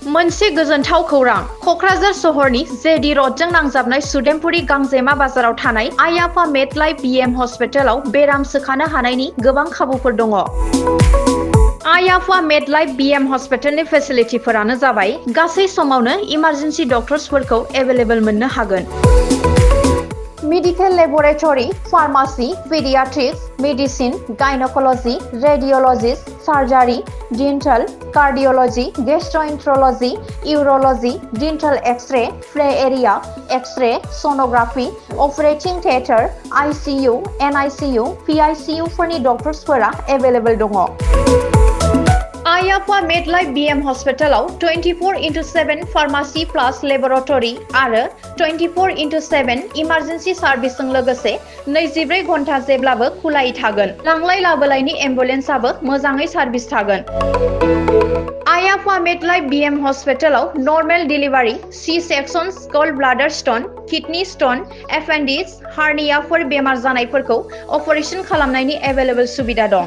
मोनसे गोजोनथाव खौरां कक्राझार सहरनि जेडी रडजों नांजाबनाय सुदेमपुरी गांजेमा बाजाराव थानाय आइ आफा मेडलाइफ बिएम हस्पिटालाव बेराम सोखानो हानायनि गोबां खाबुफोर दङ। आइ आफा मेडलाइफ बिएम हस्पिटालनि फेसिलिटिफोरानो जाबाय गासै समावनो इमारजेन्सि डक्टर्सफोरखौ एभेलेबल मोननो हागोन। Medical laboratory, pharmacy, paediatrics, medicine, gynaecology, radiologist, surgery, dental, cardiology, gastroenterology, urology, dental x-ray, play area, x-ray, sonography, operating theatre, ICU, NICU, PICU फोरनि डक्टर्सफोरा एभेलेबल दङ। आइ आफा मेडलाइफ बिएम हस्पिटालाव 24/7 फार्मासी प्लास लेबोरेटरी आरो 24/7 इमारजेन्सि सार्भिसजों लोगोसे 24 घन्टा जेब्लाबो खुलायै थागोन। लांलाय लाबोलायनि एम्बुलेन्सआबो मोजाङै सार्भिस थागोन। आइ आफा मेडलाइफ बिएम हस्पिटालाव normal delivery, C sections, gall bladder stone, kidney stone, appendix, हार्नियाफोर बेमार जानायफोरखौ अपारेशन खालामनायनि एभेलेबल सुबिदा दं।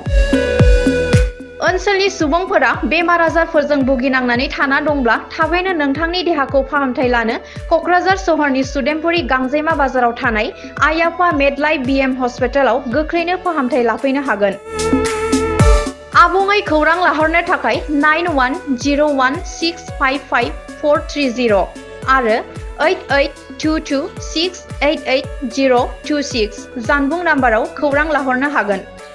ओनसोलनि सुबुंफोरा बेमार आजारफोरजों भुगिनांनानै थाना दंब्ला थाबैनो नोंथांनि देहाखौ फाहामथाय लानो कक्राझार सहरनि सुदेमपुरी गांजेमा बाजाराव थानाय आइ आफा मेडलाइफ बिएम हस्पिटालाव गोख्रैनो फाहामथाय लाफैनो हागोन। आबुङै खौरां लाहरनो थाखाय 9101655430 आरो 8822688026 जानबुं नाम्बाराव खौरां लाहरनो हागोन।